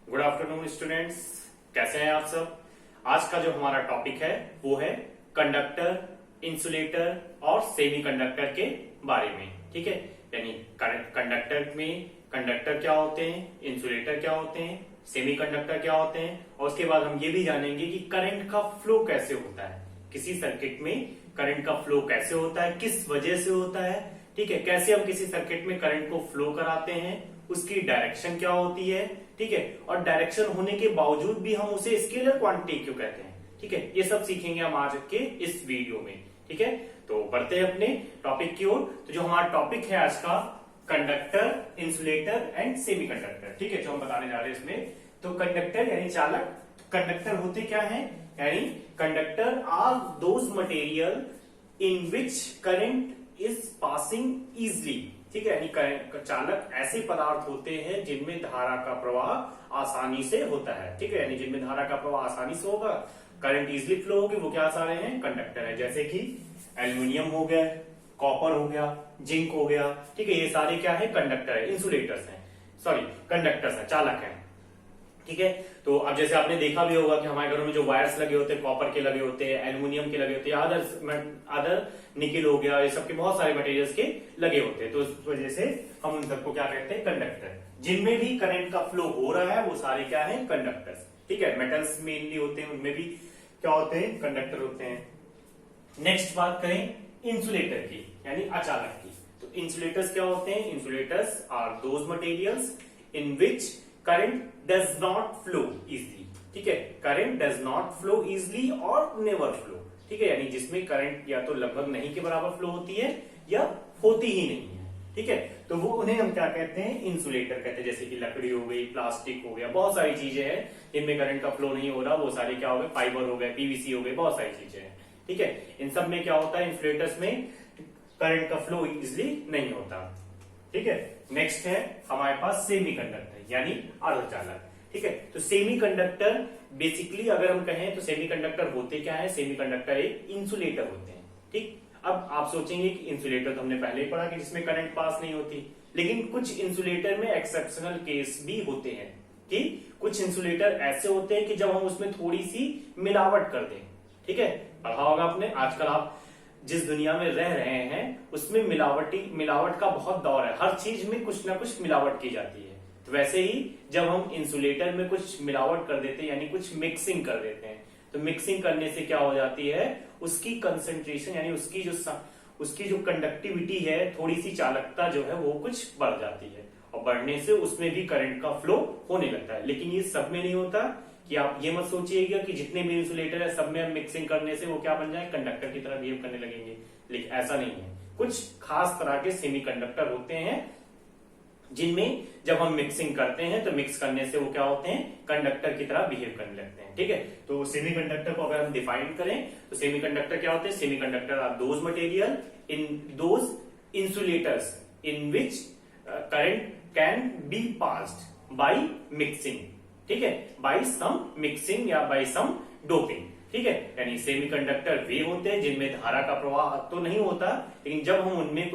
Good afternoon students, कैसे हैं आप सब। आज का जो हमारा टॉपिक है वो है कंडक्टर, इंसुलेटर और सेमीकंडक्टर के बारे में। ठीक है, यानी कंडक्टर में कंडक्टर क्या होते हैं, इंसुलेटर क्या होते हैं, सेमीकंडक्टर क्या होते हैं, और उसके बाद हम ये भी जानेंगे कि करंट का फ्लो कैसे होता है, किसी सर्किट में करंट का फ्लो कैसे होता है, किस वजह से होता है। ठीक है, कैसे हम किसी सर्किट में करंट को फ्लो कराते हैं, उसकी डायरेक्शन क्या होती है। ठीक है, और डायरेक्शन होने के बावजूद भी हम उसे स्केलर क्वांटिटी क्यों कहते हैं। ठीक है, ये सब सीखेंगे हम आज के इस वीडियो में। ठीक है, तो बढ़ते हैं अपने टॉपिक की ओर। तो जो हमारा टॉपिक है आज का, कंडक्टर, इंसुलेटर एंड सेमीकंडक्टर। ठीक है, जो हम बताने जा रहे हैं इसमें, तो कंडक्टर यानी चालक। कंडक्टर होते क्या है, यानी conductor are those material in which current is passing easily. ठीक है, यानी चालक ऐसे पदार्थ होते हैं जिनमें धारा का प्रवाह आसानी से होता है। ठीक है, यानी जिनमें धारा का प्रवाह आसानी से होगा, करंट इजली फ्लो होगी, वो क्या सारे हैं, कंडक्टर है। जैसे कि एल्यूमिनियम हो गया, कॉपर हो गया, जिंक हो गया। ठीक है, ये सारे क्या है, कंडक्टर है, इंसुलेटर्स हैं, सॉरी कंडक्टर्स है, चालक है। ठीक है, तो अब जैसे आपने देखा भी होगा कि हमारे घरों में जो वायर्स लगे होते हैं, कॉपर के लगे होते हैं, एल्यूमिनियम के लगे होते हैं, अदर निकिल हो गया, ये सबके बहुत सारे मटेरियल्स के लगे होते हैं। तो उस वजह से हम उन सबको क्या कहते हैं, कंडक्टर। जिनमें भी करंट का फ्लो हो रहा है वो सारे क्या है, कंडक्टर्स। ठीक है, मेटल्स मेनली होते हैं, उनमें भी क्या होते हैं, कंडक्टर होते हैं। नेक्स्ट बात करें इंसुलेटर की, यानी अचालक की। तो इंसुलेटर्स क्या होते हैं, insulators are those materials in which current does not flow easily. ठीक है, current does not flow easily और नेवर फ्लो। ठीक है, यानी जिसमें करंट या तो लगभग नहीं के बराबर फ्लो होती है या होती ही नहीं है। ठीक है, तो वो उन्हें हम क्या कहते हैं, इंसुलेटर कहते हैं। जैसे कि लकड़ी हो गई, प्लास्टिक हो गया, बहुत सारी चीजें हैं जिनमें करंट का फ्लो नहीं हो रहा, वो सारे क्या हो गए, फाइबर हो गए, पीवीसी हो गए, बहुत सारी चीजें हैं। ठीक है, इन सब में क्या होता है, इंसुलेटर्स में करंट का फ्लो इजली नहीं होता। ठीक है, नेक्स्ट है हमारे पास सेमीकंडक्टर यानी अर्धचालक। ठीक है, तो सेमीकंडक्टर बेसिकली अगर हम कहें तो सेमीकंडक्टर होते क्या है, सेमीकंडक्टर एक इंसुलेटर होते हैं। ठीक, अब आप सोचेंगे कि इंसुलेटर तो हमने पहले ही पढ़ा कि जिसमें करंट पास नहीं होती, लेकिन कुछ इंसुलेटर में एक्सेप्शनल केस भी होते हैं कि कुछ इंसुलेटर ऐसे होते हैं कि जब हम उसमें थोड़ी सी मिलावट कर दें। ठीक है, पढ़ा होगा आपने, आजकल आप जिस दुनिया में रह रहे हैं उसमें मिलावट का बहुत दौर है, हर चीज में कुछ ना कुछ मिलावट की जाती है। तो वैसे ही जब हम इंसुलेटर में कुछ मिलावट कर देते हैं, यानी कुछ मिक्सिंग कर देते हैं, तो मिक्सिंग करने से क्या हो जाती है, उसकी कंसंट्रेशन यानी उसकी जो कंडक्टिविटी है, थोड़ी सी चालकता जो है वो कुछ बढ़ जाती है, और बढ़ने से उसमें भी करंट का फ्लो होने लगता है। लेकिन ये सब में नहीं होता, कि आप ये मत सोचिएगा कि जितने भी इंसुलेटर है सब में हम मिक्सिंग करने से वो क्या बन जाए, कंडक्टर की तरह बिहेव करने लगेंगे। लेकिन ऐसा नहीं है, कुछ खास तरह के सेमीकंडक्टर होते हैं जिनमें जब हम मिक्सिंग करते हैं तो मिक्स करने से वो क्या होते हैं, कंडक्टर की तरह बिहेव करने लगते हैं। ठीक है, तो सेमीकंडक्टर को अगर हम डिफाइन करें तो सेमीकंडक्टर क्या होते हैं, semiconductor are those material in those insulators in which current can be passed by mixing. ठीक है, बाय सम मिक्सिंग या बाय सम डोपिंग। ठीक है, यानी सेमीकंडक्टर वे होते हैं जिनमें धारा का प्रवाह तो नहीं होता, लेकिन जब हम उनमें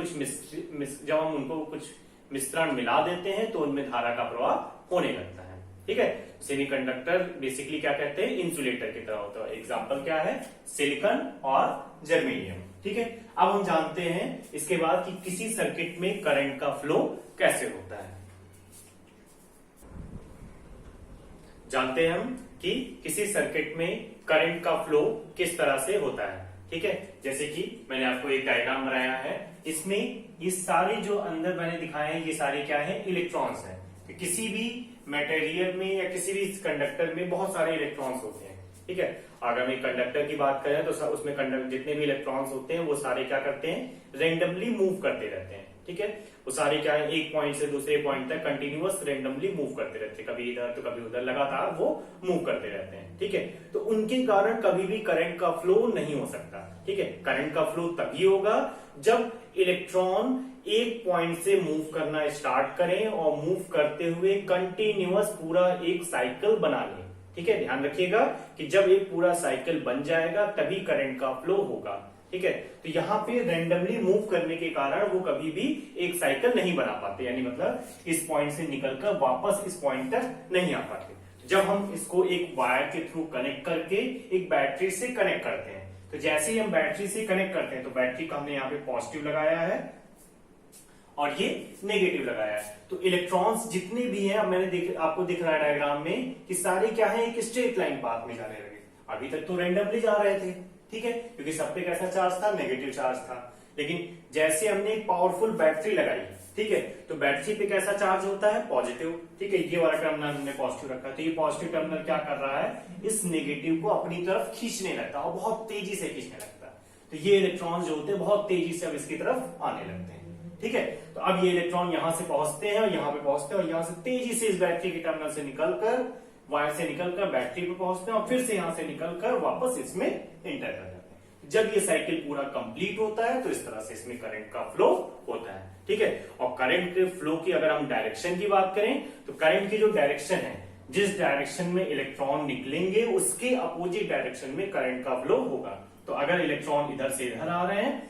जब हम उनको कुछ मिश्रण मिला देते हैं तो उनमें धारा का प्रवाह होने लगता है। ठीक है, सेमीकंडक्टर बेसिकली क्या कहते हैं, इंसुलेटर की तरह होता है। एग्जांपल क्या है, सिलिकॉन और जर्मेनियम। ठीक है, अब हम जानते हैं इसके बाद कि किसी सर्किट में करंट का फ्लो कैसे होता है। जानते हैं हम कि किसी सर्किट में करंट का फ्लो किस तरह से होता है। ठीक है, जैसे कि मैंने आपको एक डायग्राम बनाया है, इसमें ये सारे जो अंदर मैंने दिखाए हैं ये सारे क्या है, इलेक्ट्रॉन्स हैं। तो किसी भी मटेरियल में या किसी भी कंडक्टर में बहुत सारे इलेक्ट्रॉन्स होते हैं। ठीक है, अगर हम एक कंडक्टर की बात करें तो उसमें जितने भी इलेक्ट्रॉन्स होते हैं वो सारे क्या करते हैं, रेंडमली मूव करते रहते हैं। ठीक है, वो सारे क्या है, एक पॉइंट से दूसरे पॉइंट तक कंटिन्यूअस रेंडमली मूव करते रहते हैं, कभी इधर तो कभी उधर, लगातार वो मूव करते रहते हैं। ठीक है, तो उनके कारण कभी भी करंट का फ्लो नहीं हो सकता। ठीक है, करंट का फ्लो तभी होगा जब इलेक्ट्रॉन एक पॉइंट से मूव करना स्टार्ट करें और मूव करते हुए कंटिन्यूअस पूरा एक साइकिल बना लें। ठीक है, ध्यान रखिएगा कि जब एक पूरा साइकिल बन जाएगा तभी करंट का फ्लो होगा। ठीक है, तो यहाँ पे रेंडमली मूव करने के कारण वो कभी भी एक साइकिल नहीं बना पाते, यानी मतलब इस पॉइंट से निकलकर वापस इस पॉइंट तक नहीं आ पाते। जब हम इसको एक वायर के थ्रू कनेक्ट करके एक बैटरी से कनेक्ट करते हैं, तो जैसे ही हम बैटरी से कनेक्ट करते हैं तो बैटरी का हमने यहाँ पे पॉजिटिव लगाया है और ये नेगेटिव लगाया है। तो इलेक्ट्रॉन्स जितने भी हैं, अब मैंने आपको दिख रहा है डायग्राम में कि सारे क्या है, एक स्ट्रेट लाइन पाथ में जाने लगे। अभी तक तो रैंडमली जा रहे थे, ठीक है, क्योंकि सब पे कैसा चार्ज था, नेगेटिव चार्ज था। लेकिन जैसे हमने एक पावरफुल बैटरी लगाई, ठीक है, तो बैटरी पे कैसा चार्ज होता है, पॉजिटिव, ठीक है, ये वाला टर्मिनल हमने पॉजिटिव रखा, तो ये पॉजिटिव टर्मिनल क्या कर रहा है, इस नेगेटिव को अपनी तरफ खींचने लगता है और बहुत तेजी से खींचने लगता है। तो ये इलेक्ट्रॉन जो होते हैं बहुत तेजी से अब इसकी तरफ आने लगते हैं, ठीक है। तो अब ये इलेक्ट्रॉन यहां से पहुंचते हैं और यहां पे पहुंचते हैं और यहां से तेजी से इस बैटरी के टर्मिनल से निकलकर, वायर से निकलकर बैटरी पे पहुंचते हैं और फिर से यहां से निकलकर वापस इसमें इंटर कर जाते हैं। जब ये साइकिल पूरा कंप्लीट होता है तो इस तरह से इसमें करंट का फ्लो होता है, ठीक है। और करंट के फ्लो की अगर हम डायरेक्शन की बात करें तो करंट की जो डायरेक्शन है, जिस डायरेक्शन में इलेक्ट्रॉन निकलेंगे उसके अपोजिट डायरेक्शन में करंट का फ्लो होगा। तो अगर इलेक्ट्रॉन इधर से इधर आ रहे हैं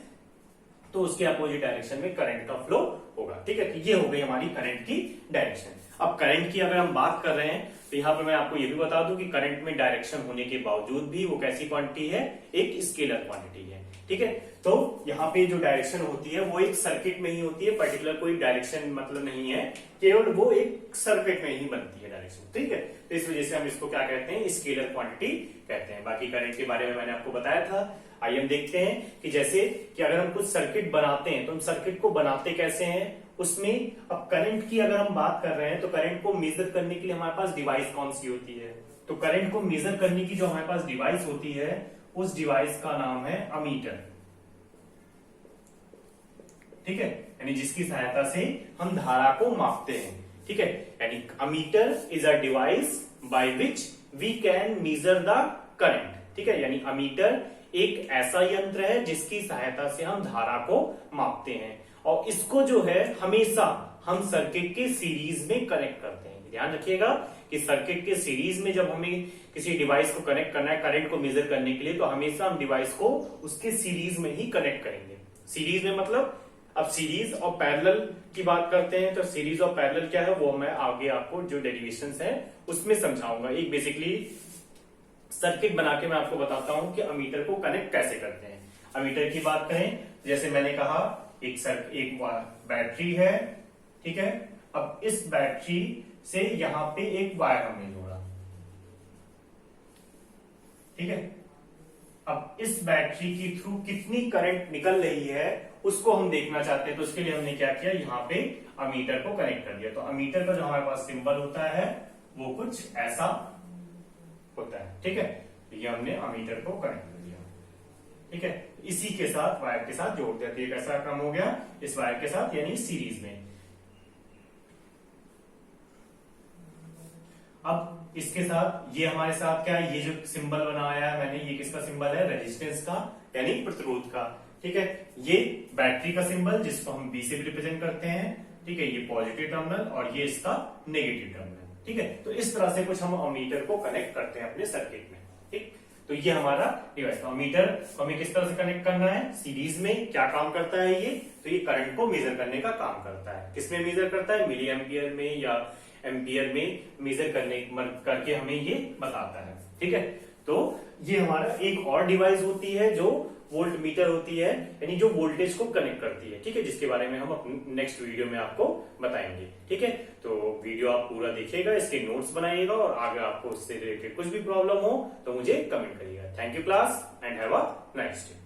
तो उसके अपोजिट डायरेक्शन में करंट का फ्लो होगा, ठीक है। तो ये हो गई हमारी करंट की डायरेक्शन। अब करंट की अगर हम बात कर रहे हैं तो यहाँ पे मैं आपको ये भी बता दूं कि करंट में डायरेक्शन होने के बावजूद भी वो कैसी क्वांटिटी है, एक स्केलर क्वांटिटी है, ठीक है। तो यहाँ पे जो डायरेक्शन होती है वो एक सर्किट में ही होती है, पर्टिकुलर कोई डायरेक्शन मतलब नहीं है, केवल वो एक सर्किट में ही बनती है डायरेक्शन, ठीक है। तो इस वजह से हम इसको क्या कहते हैं, स्केलर क्वांटिटी कहते हैं। बाकी करंट के बारे में मैंने आपको बताया था। आइए हम देखते हैं कि जैसे कि अगर हम कुछ सर्किट बनाते हैं तो हम सर्किट को बनाते कैसे हैं, उसमें अब करंट की अगर हम बात कर रहे हैं तो करंट को मेजर करने के लिए हमारे पास डिवाइस कौन सी होती है, तो करंट को मेजर करने की जो हमारे पास डिवाइस होती है उस डिवाइस का नाम है अमीटर, ठीक है, यानी जिसकी सहायता से हम धारा को मापते हैं, ठीक है। यानी ammeter is a device by which we can measure the current, ठीक है। यानी अमीटर एक ऐसा यंत्र है जिसकी सहायता से हम धारा को मापते हैं और इसको जो है हमेशा हम सर्किट के सीरीज में कनेक्ट करते हैं। ध्यान रखिएगा कि सर्किट के सीरीज में जब हमें किसी डिवाइस को कनेक्ट करना है करंट को मेजर करने के लिए, तो हमेशा हम डिवाइस को उसके सीरीज में ही कनेक्ट करेंगे। सीरीज में मतलब, अब सीरीज और पैरेलल की बात करते हैं तो सीरीज और पैरेलल क्या है वो मैं आगे आपको जो डेरिवेशंस है उसमें समझाऊंगा। एक बेसिकली सर्किट बना के मैं आपको बताता हूं कि अमीटर को कनेक्ट कैसे करते हैं। अमीटर की बात करें, जैसे मैंने कहा एक बैटरी है, ठीक है। अब इस बैटरी से यहां पे एक वायर हमने जोड़ा, ठीक है। अब इस बैटरी की थ्रू कितनी करंट निकल रही है उसको हम देखना चाहते हैं, तो उसके लिए हमने क्या किया, यहाँ पे अमीटर को कनेक्ट कर दिया। तो अमीटर का जो हमारे पास सिंबल होता है वो कुछ ऐसा होता है, ठीक है। तो ये हमने अमीटर को कनेक्ट कर दिया, ठीक है। इसी के साथ वायर के साथ जोड़ दिया, तो ये कैसा क्रम हो गया, इस वायर के साथ यानी सीरीज में। अब इसके साथ ये हमारे साथ क्या है, ये जो सिंबल बनाया है मैंने, ये किसका सिंबल है, रेजिस्टेंस का यानी प्रतिरोध का, ठीक है। ये बैटरी का सिंबल जिसको हम बी से भी रिप्रेजेंट करते हैं, ठीक है। ये पॉजिटिव टर्मिनल और ये इसका नेगेटिव टर्मिनल, ठीक है। तो इस तरह से कुछ हम अमीटर को कनेक्ट करते हैं अपने सर्किट में, ठीक। तो ये हमारा डिवाइस, तो अमीटर को हमें किस तरह से कनेक्ट करना है, सीरीज में। क्या काम करता है ये, तो ये करंट को मेजर करने का काम करता है। किसमें मेजर करता है, मिली एम्पियर में या एम्पियर में मेजर करके हमें ये बताता है, ठीक है। तो ये हमारा एक और डिवाइस होती है जो वोल्ट मीटर होती है, यानी जो वोल्टेज को कनेक्ट करती है, ठीक है, जिसके बारे में हम अपने नेक्स्ट वीडियो में आपको बताएंगे, ठीक है। तो वीडियो आप पूरा देखिएगा, इसके नोट्स बनाइएगा और आगे आपको उससे रिलेटेड कुछ भी प्रॉब्लम हो तो मुझे कमेंट करिएगा। Thank you class and have a nice day.